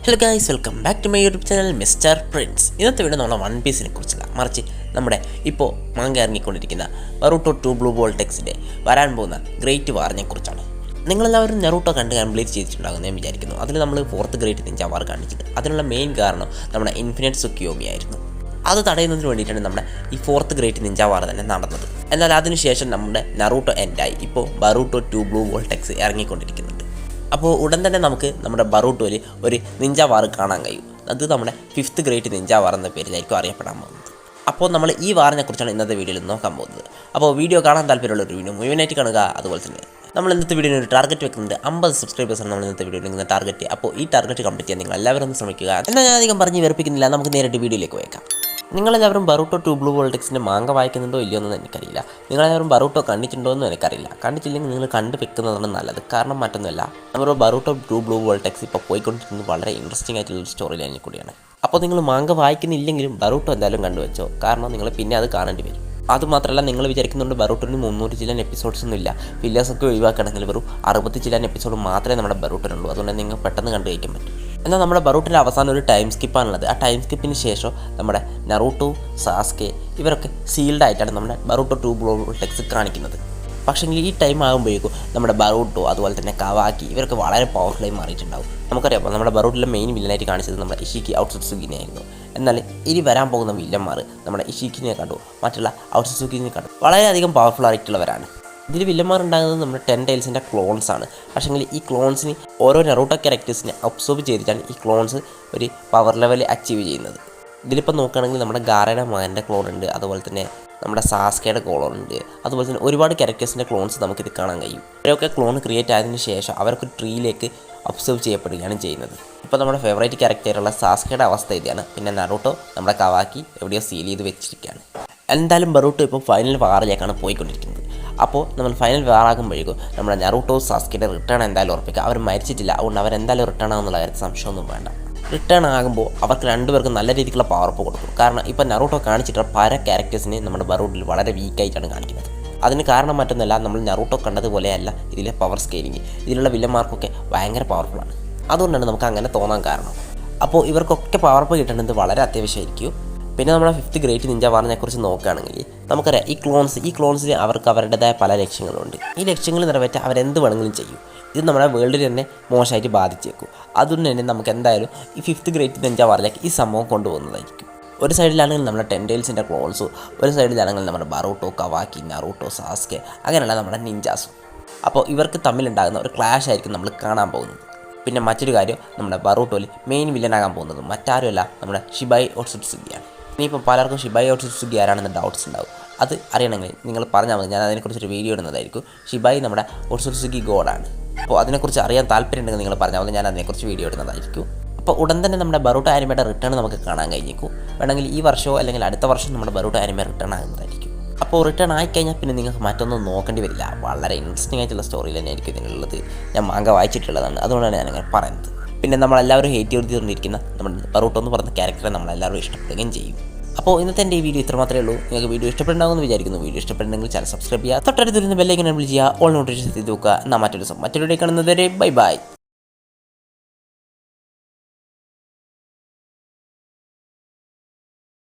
Hello guys, welcome back to my YouTube channel mister Prince. ഇന്നത്തെ video നമ്മളെ one പീസിനെ കുറിച്ചല്ല, മറിച്ച് നമ്മുടെ ഇപ്പോൾ മാങ്ക ഇറങ്ങിക്കൊണ്ടിരിക്കുന്ന നറൂട്ടോ 2 ബ്ലൂ വോൾട്ടെക്സിൻ്റെ വരാൻ പോകുന്ന ഗ്രേറ്റ് വാറിനെ കുറിച്ചാണ്. നിങ്ങളെല്ലാവരും നറൂട്ടോ കണ്ട് കംപ്ലീറ്റ് ചെയ്തിട്ടുണ്ടാകുമെന്ന് ഞാൻ വിചാരിക്കുന്നു. അതിൽ നമ്മൾ 4th ഗ്രേറ്റ് നിഞ്ച വാർ കാണിച്ചത്. അതിനുള്ള മെയിൻ കാരണം നമ്മുടെ ഇൻഫിനിറ്റ് സുക്കിയോമി ആയിരുന്നു. അത് തടയുന്നതിന് വേണ്ടിയിട്ടാണ് നമ്മുടെ ഈ 4th ഗ്രേറ്റ് നിഞ്ച വാർ തന്നെ നടന്നത്. എന്നാൽ അതിനുശേഷം നമ്മുടെ നറൂട്ടോ എൻഡായി ഇപ്പോൾ ബറൂട്ടോ 2 ബ്ലൂ വോൾട്ടെക്സ് ഇറങ്ങിക്കൊണ്ടിരിക്കുന്നുണ്ട്. അപ്പോൾ ഉടൻ തന്നെ നമുക്ക് നമ്മുടെ ബറൂട്ടോയിൽ ഒരു നിഞ്ച വാർ കാണാൻ കഴിയും. അത് നമ്മുടെ 5th ഗ്രേറ്റ് നിഞ്ച വാർ എന്ന പേരിലായിരിക്കും അറിയപ്പെടാൻ പോകുന്നത്. അപ്പോൾ നമ്മൾ ഈ വാറിനെ കുറിച്ചാണ് ഇന്നത്തെ വീഡിയോയിൽ നോക്കാൻ പോകുന്നത്. അപ്പോൾ വീഡിയോ കാണാൻ താല്പര്യമുള്ള ഒരു വീഡിയോ മുഴുവനായിട്ട് കാണുക. അതുപോലെ തന്നെ നമ്മൾ ഇന്നത്തെ വീഡിയോയിൽ ഒരു ടാർഗറ്റ് വെക്കുന്നുണ്ട്. 50 സബ്സ്ക്രൈബേഴ്സാണ് നമ്മൾ ഇന്നത്തെ വീഡിയോയിൽ നിൽക്കുന്ന ടാർഗറ്റ്. അപ്പോൾ ഈ ടാർഗറ്റ് കംപ്ലീറ്റ് ചെയ്യാൻ നിങ്ങൾ എല്ലാവരും ഒന്ന് ശ്രമിക്കുക. എന്നാൽ ഞാൻ അധികം പറഞ്ഞ് വെറുപ്പിക്കുന്നില്ല, നമുക്ക് നേരിട്ട് വീഡിയോയിലേക്ക് പോയേക്കാം. നിങ്ങളെല്ലാവരും ബറൂട്ടോ 2 ബ്ലൂ വോൾട്ടെക്സിൻ്റെ മാങ്ക വായിക്കുന്നുണ്ടോ ഇല്ലയോ എന്ന് എനിക്കറിയില്ല. നിങ്ങളെല്ലാവരും ബറൂട്ടോ കണ്ടിട്ടുണ്ടോ എന്നും എനിക്കറിയില്ല. കണ്ടിട്ടില്ലെങ്കിൽ നിങ്ങൾ കണ്ടു വെക്കുന്നതാണ് നല്ലത്. കാരണം മറ്റൊന്നുമല്ല, നമ്മുടെ ബറൂട്ടോ 2 ബ്ലൂ വോൾട്ടെക്സ് ഇപ്പോൾ പോയിക്കൊണ്ടിരിക്കുന്നത് വളരെ ഇൻട്രസ്റ്റിംഗ് ആയിട്ടുള്ളൊരു സ്റ്റോറി ലൈനിൽ കൂടിയാണ്. അപ്പോൾ നിങ്ങൾ മാങ്ക വായിക്കുന്നില്ലെങ്കിലും ബറൂട്ടോ എന്തായാലും കണ്ടുവെച്ചോ, കാരണം നിങ്ങൾ പിന്നെ അത് കാണേണ്ടി വരും. അതുമാത്രമല്ല, നിങ്ങൾ വിചാരിക്കുന്നുണ്ട് ബറൂട്ടോന് 300 ചില്ലാൻ എപ്പിസോഡ്സൊന്നും ഇല്ല, ഫില്ലേഴ്സൊക്കെ ഒഴിവാക്കുകയാണെങ്കിൽ വെറും 60 ചില്ലാൻ എപ്പിസോഡ് മാത്രമേ നമ്മുടെ ബറൂട്ടോനുള്ളൂ. അതുകൊണ്ട് നിങ്ങൾ പെട്ടെന്ന് കണ്ടു കഴിക്കാൻ പറ്റും. എന്നാൽ നമ്മുടെ ബറൂട്ടോൻ്റെ അവസാനം ഒരു ടൈം സ്കിപ്പാണുള്ളത്. ആ ടൈം സ്കിപ്പിന് ശേഷം നമ്മുടെ നറൂട്ടോ, സാസ്കെ ഇവരൊക്കെ സീൽഡ് ആയിട്ടാണ് നമ്മുടെ ബറൂട്ടോ 2 ബ്ലൂ വോൾട്ടെക്സ് കാണിക്കുന്നത്. പക്ഷേങ്കിൽ ഈ ടൈം ആകുമ്പോഴേക്കും നമ്മുടെ ബറൂട്ടോ അതുപോലെ തന്നെ കവാക്കി ഇവരൊക്കെ വളരെ പവർഫുള്ളായി മാറിയിട്ടുണ്ടാവും. നമുക്കറിയാം, നമ്മുടെ ബറൂട്ടോയിലെ മെയിൻ വില്ലനായിട്ട് കാണിച്ചത് നമ്മുടെ ഇഷിക്കി ഔട്ട്സുസുഗിനെ ആയിരുന്നു. എന്നാൽ ഇനി വരാൻ പോകുന്ന വില്ലന്മാർ നമ്മുടെ ഇഷിക്കിനെ കണ്ടു മറ്റുള്ള ഔട്ട്സുസുഗിനെ കണ്ടു വളരെയധികം പവർഫുൾ ആയിട്ടുള്ളവരാണ്. ഇതിൽ വില്ലന്മാരുണ്ടാകുന്നത് നമ്മുടെ 10 ടൈൽസിൻ്റെ ക്ലോൺസ് ആണ്. പക്ഷേങ്കിൽ ഈ ക്ലോൺസിന് ഓരോ നറൂട്ടോ ക്യാരക്ടേഴ്സിനെ അബ്സോർബ് ചെയ്തിട്ടാണ് ഈ ക്ലോൺസ് ഒരു പവർ ലെവൽ അച്ചീവ് ചെയ്യുന്നത്. ഇതിലിപ്പോൾ നോക്കുകയാണെങ്കിൽ നമ്മുടെ ഗാരയുടെ മകൻ്റെ ക്ലോൺ ഉണ്ട്, അതുപോലെ തന്നെ നമ്മുടെ സാസ്കയുടെ ക്ലോൺ ഉണ്ട്, അതുപോലെ തന്നെ ഒരുപാട് ക്യാരക്ടേഴ്സിൻ്റെ ക്ലോൺസ് നമുക്കിത് കാണാൻ കഴിയും. ഇവരൊക്കെ ക്ലോൺ ക്രിയേറ്റ് ആയതിനു ശേഷം അവർക്ക് ട്രീയിലേക്ക് ഒബ്സർവ് ചെയ്യപ്പെടുകയാണ് ചെയ്യുന്നത്. ഇപ്പോൾ നമ്മുടെ ഫേവറേറ്റ് ക്യാരക്ടറുള്ള സാസ്കയുടെ അവസ്ഥ ഇതാണ്. പിന്നെ നറൂട്ടോ നമ്മുടെ കവാക്കി എവിടെയോ സീൽ ചെയ്ത് വെച്ചിരിക്കുകയാണ്. എന്തായാലും ബറൂട്ടോ ഇപ്പോൾ ഫൈനൽ വാറിലേക്കാണ് പോയിക്കൊണ്ടിരിക്കുന്നത്. അപ്പോൾ നമ്മൾ ഫൈനൽ വാറാകുമ്പോഴേക്കും നമ്മുടെ നറൂട്ടോ സാസ്കയുടെ റിട്ടേൺ എന്തായാലും ഉറപ്പിക്കുക. അവർ മരിച്ചിട്ടില്ല, അതുകൊണ്ട് അവരെന്തായാലും റിട്ടേൺ ആകുന്നുള്ള കാര്യത്തിൽ സംശയമൊന്നും വേണ്ട. റിട്ടേൺ ആകുമ്പോൾ അവർക്ക് രണ്ടുപേർക്കും നല്ല രീതിക്കുള്ള പവർപ്പ് കൊടുക്കും. കാരണം ഇപ്പോൾ നറൂട്ടോ കാണിച്ചിട്ടുള്ള പല ക്യാരക്ടേഴ്സിനെ നമ്മുടെ ബറൂട്ടോയിൽ വളരെ വീക്കായിട്ടാണ് കാണിക്കുന്നത്. അതിന് കാരണം മറ്റൊന്നുമല്ല, നമ്മൾ നറൂട്ടോ കണ്ടതുപോലെയല്ല ഇതിലെ പവർ സ്കെയിലിംഗ്. ഇതിലുള്ള വില്ലന്മാർക്കൊക്കെ ഭയങ്കര പവർഫുള്ളാണ്. അതുകൊണ്ടാണ് നമുക്ക് അങ്ങനെ തോന്നാൻ കാരണം. അപ്പോൾ ഇവർക്കൊക്കെ പവർപ്പ് കിട്ടേണ്ടത് വളരെ അത്യാവശ്യമായിരിക്കും. പിന്നെ നമ്മുടെ 5th ഗ്രേറ്റ് നിഞ്ച വാറിനെ കുറിച്ച് നോക്കുകയാണെങ്കിൽ നമുക്കറിയാം, ഈ ക്ലോൺസിന് അവർക്ക് അവരുടേതായ പല ലക്ഷ്യങ്ങളുണ്ട്. ഈ ലക്ഷ്യങ്ങൾ നിറവേറ്റാൻ അവരെന്ത് വേണമെങ്കിലും ചെയ്യും. ഇത് നമ്മുടെ വേൾഡിൽ തന്നെ മോശമായിട്ട് ബാധിച്ചേക്കും. അതുകൊണ്ട് തന്നെ നമുക്ക് എന്തായാലും ഈ 5th ഗ്രേറ്റ് നിഞ്ച വാറിലേക്ക് ഈ സംഭവം കൊണ്ടുപോകുന്നതായിരിക്കും. ഒരു സൈഡിലാണെങ്കിൽ നമ്മുടെ 10 ടൈൽസിൻ്റെ ക്ലോൺസും, ഒരു സൈഡിലാണെങ്കിൽ നമ്മുടെ ബറൂട്ടോ, കവാക്കി, നറൂട്ടോ, സാസ്കെ അങ്ങനെയുള്ള നമ്മുടെ നിഞ്ചാസും. അപ്പോൾ ഇവർക്ക് തമ്മിലുണ്ടാകുന്ന ഒരു ക്ലാഷ് ആയിരിക്കും നമ്മൾ കാണാൻ പോകുന്നത്. പിന്നെ മറ്റൊരു കാര്യം, നമ്മുടെ ബറൂട്ടോയിൽ മെയിൻ വില്ലനാകാൻ പോകുന്നത് മറ്റാരുമല്ല, നമ്മുടെ ഷിബായി ഒട്സുസുഗിയാണ്. ഇനിയിപ്പോൾ പലർക്കും ഷിബായി ഒട്സുസുഗി ആരാണെന്ന് ഡൗട്ട്സ് ഉണ്ടാവും. അത് അറിയണമെങ്കിൽ നിങ്ങൾ പറഞ്ഞാൽ മതി, ഞാൻ അതിനെക്കുറിച്ചൊരു വീഡിയോ ഇടുന്നതായിരിക്കും. ഷിബായി നമ്മുടെ ഒട്സുസുഗി ഗോഡാണ്. അപ്പോൾ അതിനെക്കുറിച്ച് അറിയാൻ താല്പര്യമുണ്ടെങ്കിൽ നിങ്ങൾ പറഞ്ഞാൽ മതി, ഞാൻ അതിനെക്കുറിച്ച് വീഡിയോ ഇടുന്നതായിരിക്കും. അപ്പോൾ ഉടൻ തന്നെ നമ്മുടെ ബറൂട്ടോ ആനിമയുടെ റിട്ടേൺ നമുക്ക് കാണാൻ കഴിഞ്ഞേക്കും. വേണമെങ്കിൽ ഈ വർഷമോ അല്ലെങ്കിൽ അടുത്ത വർഷം നമ്മുടെ ബറൂട്ടോ ആനിമ റിട്ടേൺ ആകുന്നതായിരിക്കും. അപ്പോൾ റിട്ടേൺ ആയിക്കഴിഞ്ഞാൽ പിന്നെ നിങ്ങൾക്ക് മറ്റൊന്നും നോക്കേണ്ടി വരില്ല. വളരെ ഇൻട്രസ്റ്റിംഗ് ആയിട്ടുള്ള സ്റ്റോറി തന്നെയായിരിക്കും ഇതിനുള്ളത്. ഞാൻ മാങ്ക വായിച്ചിട്ടുള്ളതാണ്, അതുകൊണ്ടാണ് ഞാനങ്ങനെ പറയുന്നത്. പിന്നെ നമ്മളെല്ലാവരും ഹേറ്റ് ചെയ്തുകൊണ്ടിരിക്കുന്ന നമ്മുടെ ബറൂട്ടോ എന്ന് പറയുന്ന ക്യാരക്ടറെ നമ്മളെല്ലാവരും ഇഷ്ടപ്പെടുകയും ചെയ്യും. അപ്പോൾ ഇന്നത്തെ എൻ്റെ ഈ വീഡിയോ ഇത്ര മാത്രമേ ഉള്ളൂ. നിങ്ങൾക്ക് വീഡിയോ ഇഷ്ടപ്പെടുന്നുണ്ടാകുമെന്ന് വിചാരിക്കുന്നു. വീഡിയോ ഇഷ്ടപ്പെടുന്നെങ്കിൽ ചാനൽ സബ്സ്ക്രൈബ് ചെയ്യുക, തൊട്ടടുത്ത് വരുന്ന ബെല്ലൈക്കൺ എനേബിൾ ചെയ്യുക, ഓൾ നോട്ടിഫിക്കേഷൻ ചെയ്ത് നോക്കുക. എന്നാൽ മറ്റൊരു വീഡിയോ കാണുന്നതുവരെ ബൈ ബൈ.